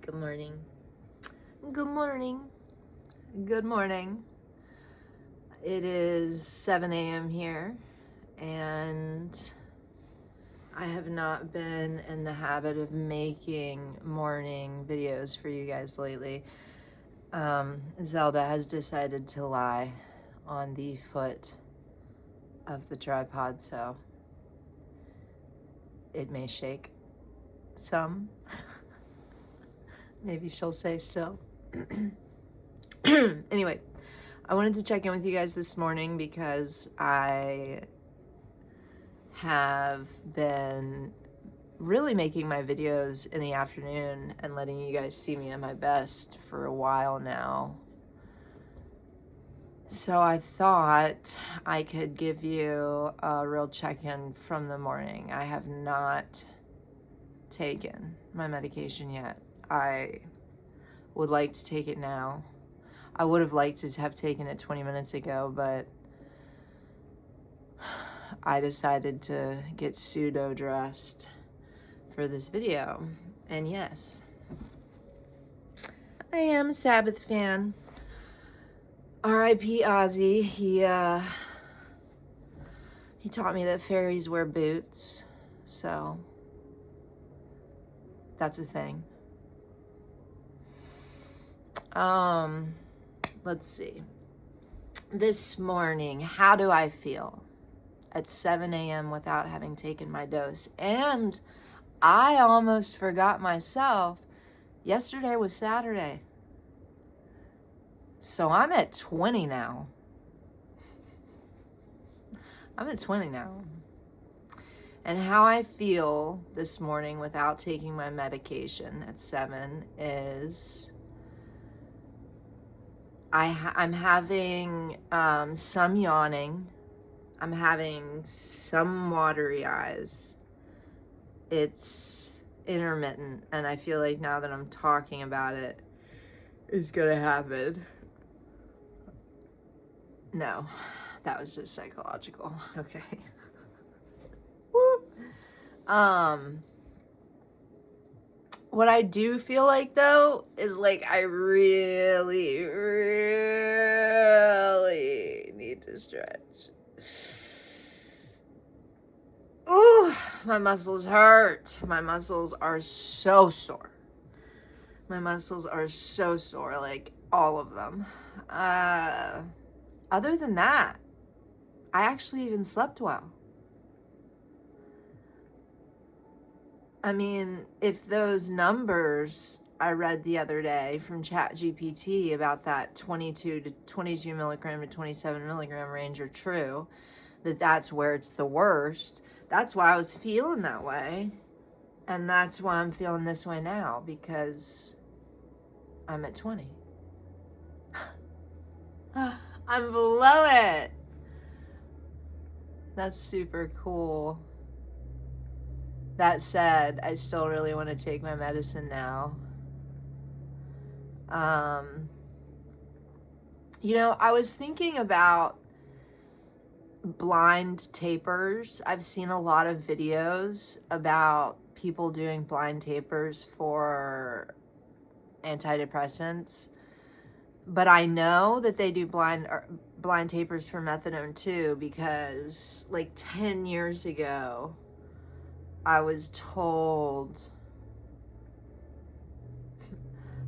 Good morning. Good morning. Good morning. It is 7 a.m. here, and I have not been in the habit of making morning videos for you guys lately. Zelda has decided to lie on the foot of the tripod, so it may shake some. Maybe she'll say still. Anyway, I wanted to check in with you guys this morning because I have been really making my videos in the afternoon and letting you guys see me at my best for a while now. So I thought I could give you a real check-in from the morning. I have not taken my medication yet. I would like to take it now. I would have liked to have taken it 20 minutes ago, but I decided to get pseudo dressed for this video. And yes, I am a Sabbath fan. R.I.P. Ozzy. He taught me that fairies wear boots, so that's a thing. Let's see. This morning, how do I feel at 7 a.m. without having taken my dose? And I almost forgot myself. Yesterday was Saturday. So I'm at 20 now. I'm at 20 now. And how I feel this morning without taking my medication at 7 is I'm having some yawning. I'm having some watery eyes. It's intermittent, and I feel like now that I'm talking about it, it's gonna happen. No, that was just psychological. Okay. Woo. What I do feel like though is like I really need to stretch. Ooh, my muscles hurt. My muscles are so sore. My muscles are so sore, like all of them. Other than that, I actually even slept well. I mean, if those numbers I read the other day from ChatGPT about that 22 milligram to 27 milligram range are true, that's where it's the worst, that's why I was feeling that way. And that's why I'm feeling this way now, because I'm at 20. I'm below it. That's super cool. That said, I still really want to take my medicine now. I was thinking about blind tapers. I've seen a lot of videos about people doing blind tapers for antidepressants, but I know that they do blind tapers for methadone too, because like 10 years ago, I was told,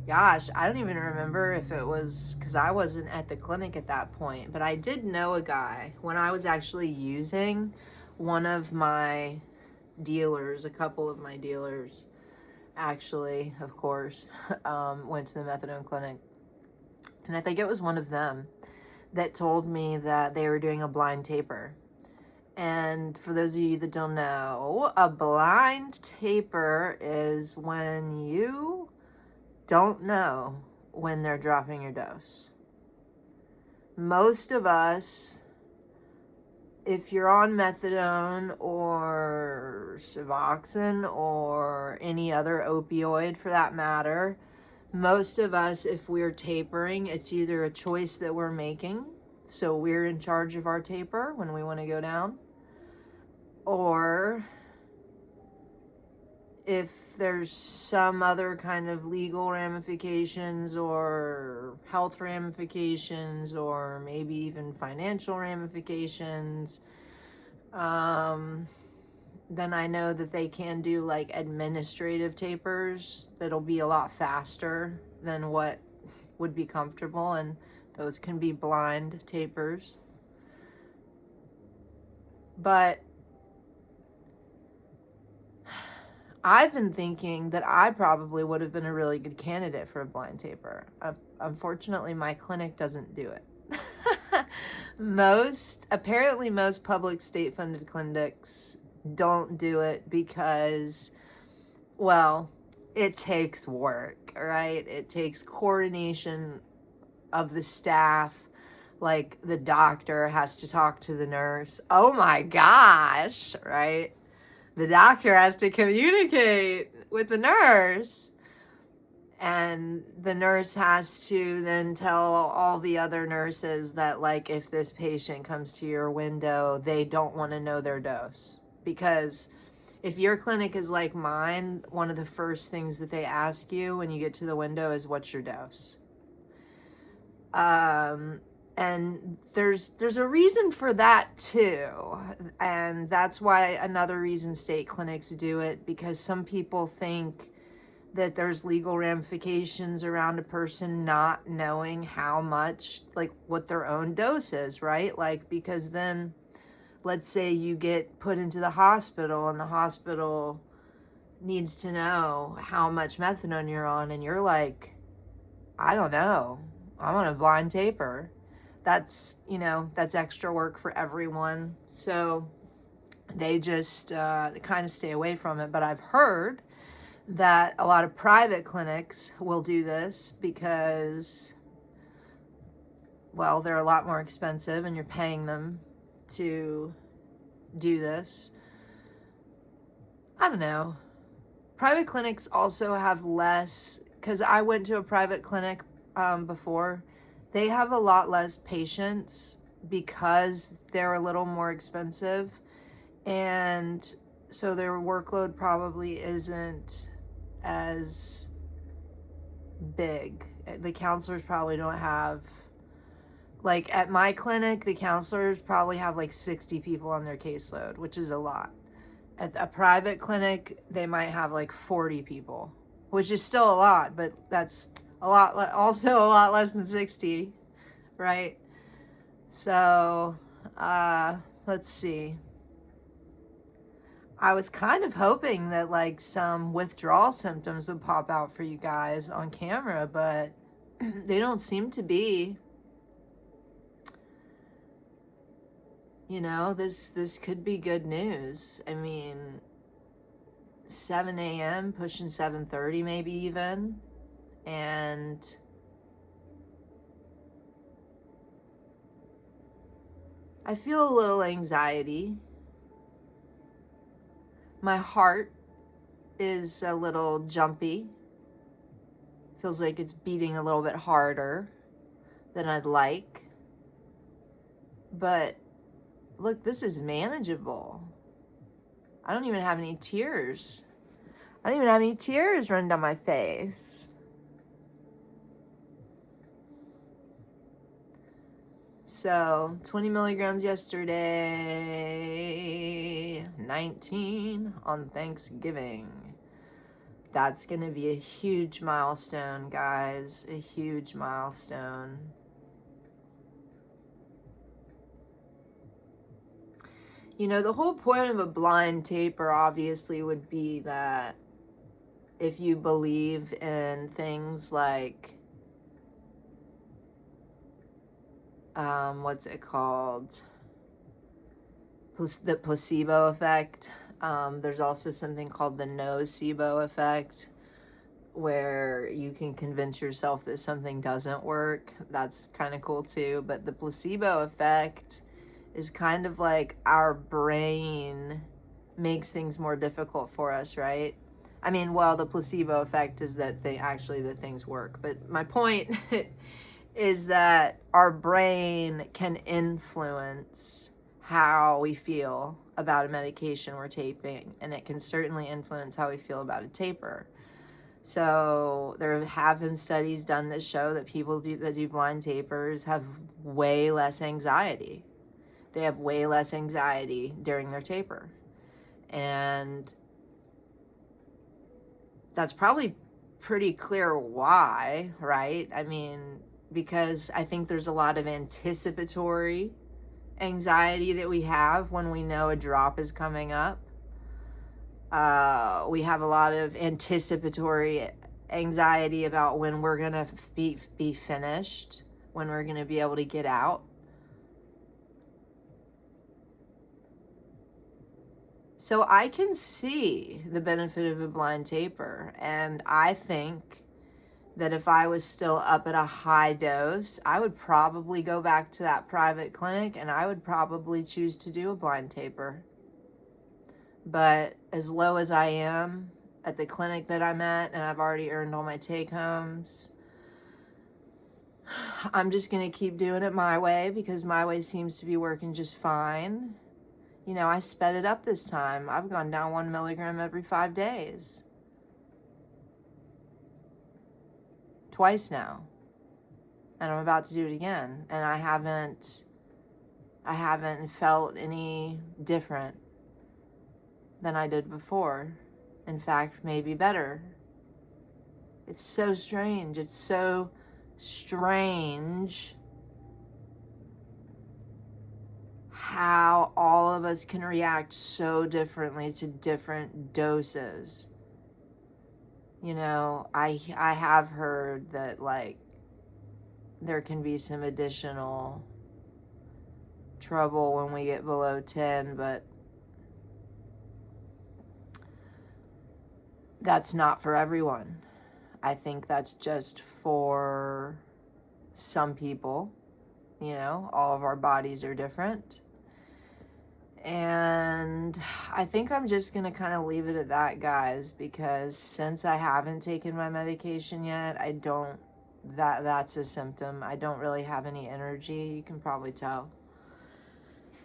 gosh, I don't even remember if it was because I wasn't at the clinic at that point, but I did know a guy when I was actually using one of my dealers, a couple of my dealers, actually, of course, went to the methadone clinic. And I think it was one of them that told me that they were doing a blind taper. And for those of you that don't know, a blind taper is when you don't know when they're dropping your dose. Most of us, if you're on methadone or Suboxone or any other opioid for that matter, most of us, if we're tapering, it's either a choice that we're making, so we're in charge of our taper when we want to go down, or if there's some other kind of legal ramifications or health ramifications or maybe even financial ramifications, then I know that they can do like administrative tapers that'll be a lot faster than what would be comfortable, and those can be blind tapers. But I've been thinking that I probably would have been a really good candidate for a blind taper. Unfortunately, my clinic doesn't do it. Apparently most public state-funded clinics don't do it because, well, it takes work, right? It takes coordination of the staff. Like, the doctor has to talk to the nurse. Oh my gosh, right? The doctor has to communicate with the nurse. And the nurse has to then tell all the other nurses that, like, if this patient comes to your window, they don't want to know their dose. Because if your clinic is like mine, one of the first things that they ask you when you get to the window is, what's your dose? And there's a reason for that too. And that's why another reason state clinics do it, because some people think that there's legal ramifications around a person not knowing how much, like, what their own dose is, right? Like, because then, let's say you get put into the hospital and the hospital needs to know how much methadone you're on, and you're like, I don't know, I'm on a blind taper. That's, that's extra work for everyone. So they just kind of stay away from it. But I've heard that a lot of private clinics will do this because, well, they're a lot more expensive and you're paying them to do this. I don't know. Private clinics also have less, because I went to a private clinic before. They have a lot less patients because they're a little more expensive. And so their workload probably isn't as big. The counselors probably don't have, like, at my clinic, the counselors probably have like 60 people on their caseload, which is a lot. At a private clinic, they might have like 40 people, which is still a lot, but that's a lot, also a lot less than 60, right? So, let's see. I was kind of hoping that like some withdrawal symptoms would pop out for you guys on camera, but they don't seem to be. This could be good news. I mean, 7 a.m. pushing 7:30 maybe even. And I feel a little anxiety. My heart is a little jumpy. Feels like it's beating a little bit harder than I'd like. But look, this is manageable. I don't even have any tears. I don't even have any tears running down my face. So 20 milligrams yesterday, 19 on Thanksgiving. That's going to be a huge milestone, guys. A huge milestone. The whole point of a blind taper obviously would be that if you believe in things like, what's it called? The placebo effect. There's also something called the nocebo effect, where you can convince yourself that something doesn't work. That's kind of cool too. But the placebo effect is kind of like our brain makes things more difficult for us, right? I mean, well, the placebo effect is that the things work. But my point is that our brain can influence how we feel about a medication we're taking, and it can certainly influence how we feel about a taper. So there have been studies done that show that people that do blind tapers have way less anxiety. They have way less anxiety during their taper. And that's probably pretty clear why, right? I mean, because I think there's a lot of anticipatory anxiety that we have when we know a drop is coming up. We have a lot of anticipatory anxiety about when we're going to be finished, when we're going to be able to get out. So I can see the benefit of a blind taper, and I think that if I was still up at a high dose, I would probably go back to that private clinic, and I would probably choose to do a blind taper. But as low as I am at the clinic that I'm at, and I've already earned all my take-homes, I'm just going to keep doing it my way, because my way seems to be working just fine. You know, I sped it up this time. I've gone down 1 milligram every 5 days. Twice now. And I'm about to do it again. And I haven't felt any different than I did before. In fact, maybe better. It's so strange. It's so strange how all of us can react so differently to different doses. You know, I have heard that, like, there can be some additional trouble when we get below 10, but that's not for everyone. I think that's just for some people. You know, all of our bodies are different. And I think I'm just going to kind of leave it at that, guys, because since I haven't taken my medication yet, that's a symptom. I don't really have any energy. You can probably tell.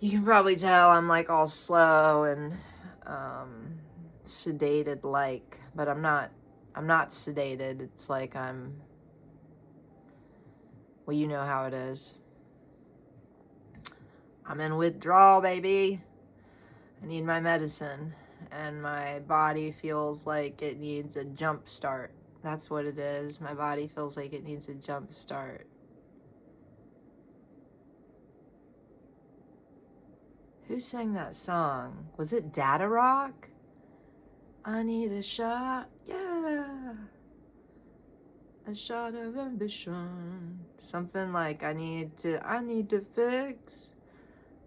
I'm like all slow and sedated like, but I'm not sedated. It's like well, you know how it is. I'm in withdrawal, baby. I need my medicine, and my body feels like it needs a jump start. That's what it is. My body feels like it needs a jump start. Who sang that song? Was it Data Rock? I need a shot, yeah. A shot of ambition. Something like I need to fix.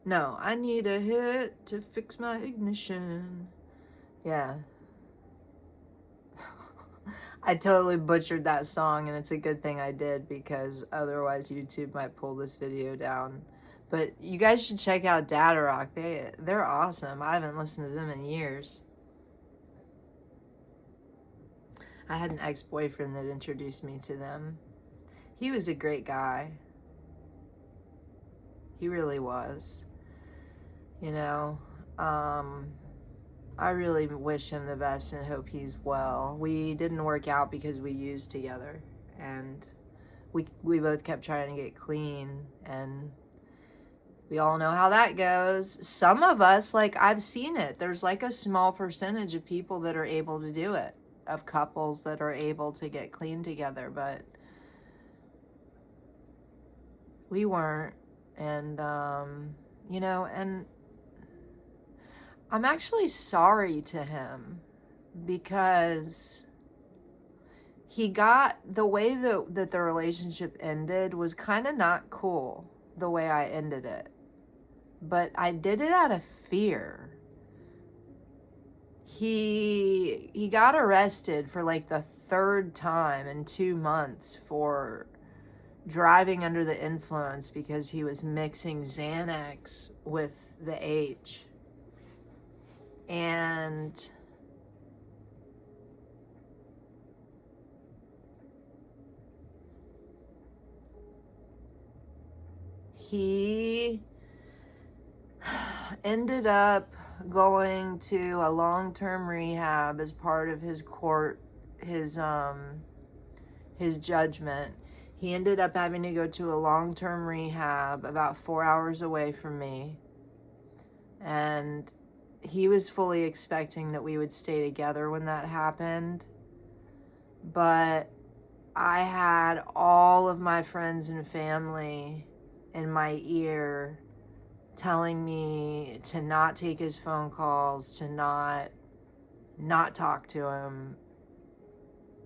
No, I need a hit to fix my ignition. Yeah. I totally butchered that song, and it's a good thing I did, because otherwise YouTube might pull this video down. But you guys should check out Data Rock. They're awesome. I haven't listened to them in years. I had an ex-boyfriend that introduced me to them. He was a great guy. He really was. You know, I really wish him the best and hope he's well. We didn't work out because we used together, and we both kept trying to get clean, and we all know how that goes. Some of us, like, I've seen it. There's like a small percentage of people that are able to do it, of couples that are able to get clean together, but we weren't. And, you know, and I'm actually sorry to him, because he got the way that the relationship ended was kind of not cool, the way I ended it. But I did it out of fear. He got arrested for like the 3rd time in 2 months for driving under the influence, because he was mixing Xanax with the H. And he ended up going to a long-term rehab as part of his his judgment. He ended up having to go to a long-term rehab about 4 hours away from me. And he was fully expecting that we would stay together when that happened. But I had all of my friends and family in my ear telling me to not take his phone calls, to not talk to him,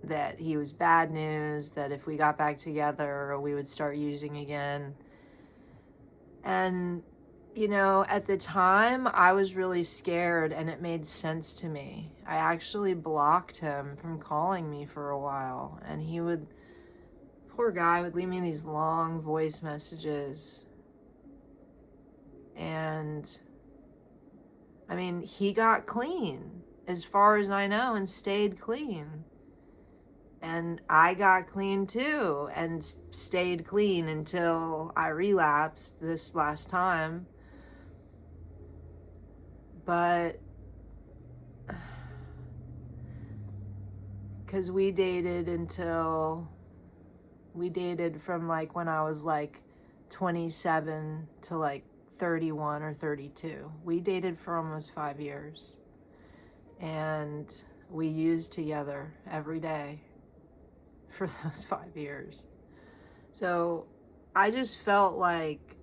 that he was bad news, that if we got back together, we would start using again. And, you know, at the time, I was really scared, and it made sense to me. I actually blocked him from calling me for a while, and he would, poor guy, would leave me these long voice messages. And, I mean, he got clean, as far as I know, and stayed clean. And I got clean too, and stayed clean until I relapsed this last time. But because we dated from like when I was like 27 to like 31 or 32. We dated for almost 5 years. And we used together every day for those 5 years. So I just felt like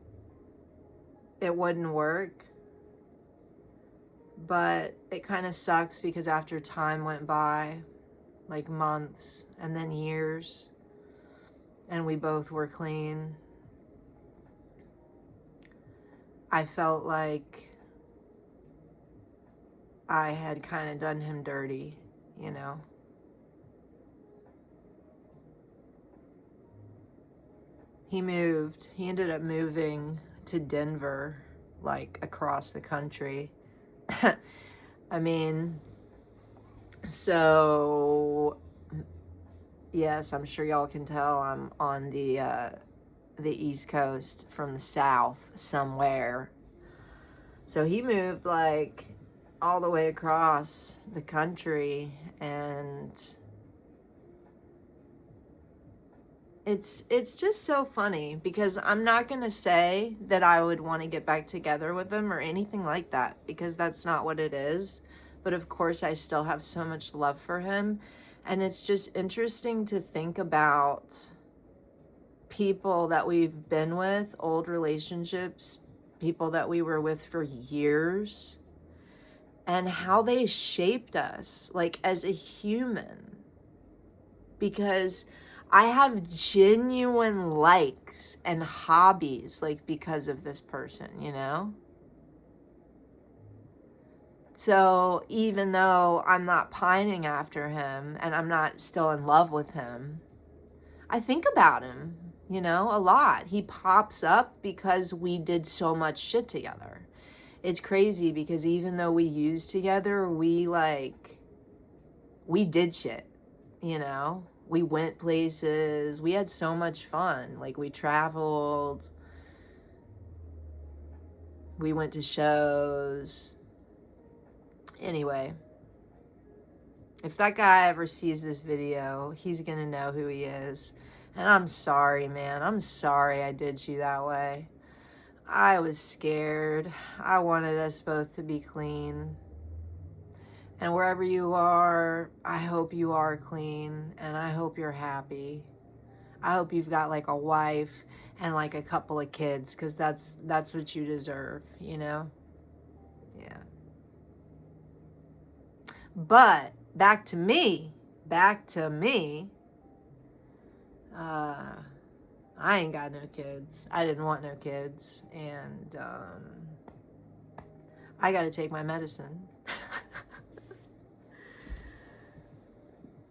it wouldn't work. But it kind of sucks because after time went by, like months and then years, and we both were clean, I felt like I had kind of done him dirty, you know? He ended up moving to Denver, like across the country. I mean, so yes, I'm sure y'all can tell I'm on the East Coast from the South somewhere. So he moved like all the way across the country, and it's just so funny because I'm not going to say that I would want to get back together with him or anything like that, because that's not what it is. But of course, I still have so much love for him. And it's just interesting to think about people that we've been with, old relationships, people that we were with for years, and how they shaped us, like as a human. Because I have genuine likes and hobbies, like because of this person, you know? So even though I'm not pining after him and I'm not still in love with him, I think about him, you know, a lot. He pops up because we did so much shit together. It's crazy because even though we used together, we did shit, you know? We went places. We had so much fun. Like, we traveled. We went to shows. Anyway, if that guy ever sees this video, he's gonna know who he is. And I'm sorry, man. I'm sorry I did you that way. I was scared. I wanted us both to be clean. And wherever you are, I hope you are clean, and I hope you're happy. I hope you've got like a wife and like a couple of kids, because that's what you deserve, you know? Yeah. But back to me. I ain't got no kids. I didn't want no kids, and I got to take my medicine.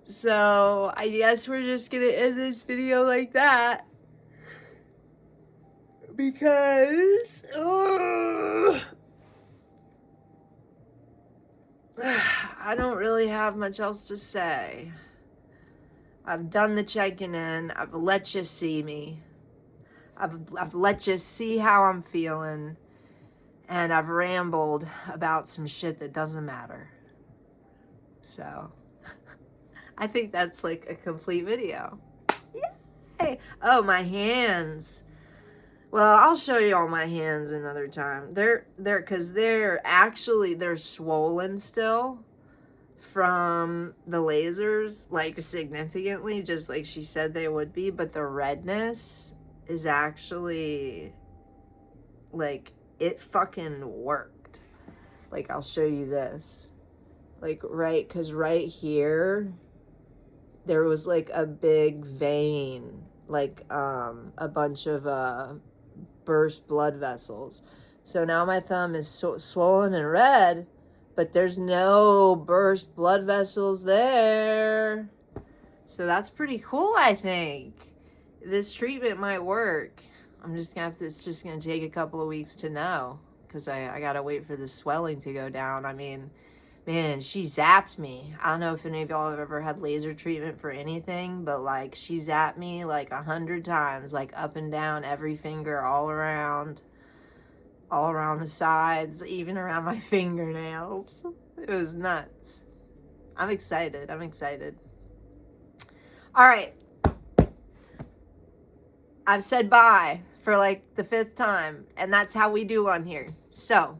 So I guess we're just gonna end this video like that, because I don't really have much else to say. I've done the checking in. I've let you see me. I've let you see how I'm feeling. and I've rambled about some shit that doesn't matter. So I think that's like a complete video. Yay! Oh, my hands. Well, I'll show you all my hands another time. Because they're swollen still from the lasers, like significantly, just like she said they would be. But the redness is actually, like, it fucking worked. Like, I'll show you this. Like, because right here, there was like a big vein, like a bunch of burst blood vessels. So now my thumb is swollen and red, but there's no burst blood vessels there. So that's pretty cool, I think. This treatment might work. It's just gonna take a couple of weeks to know, because I gotta wait for the swelling to go down. I mean, man, she zapped me. I don't know if any of y'all have ever had laser treatment for anything, but like she zapped me like 100 times, like up and down, every finger, all around the sides, even around my fingernails. It was nuts. I'm excited. All right. I've said bye for like the 5th time, and that's how we do on here. So,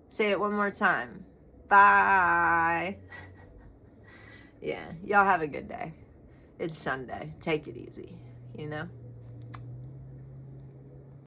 say it one more time. Bye. Yeah, y'all have a good day. It's Sunday. Take it easy, you know?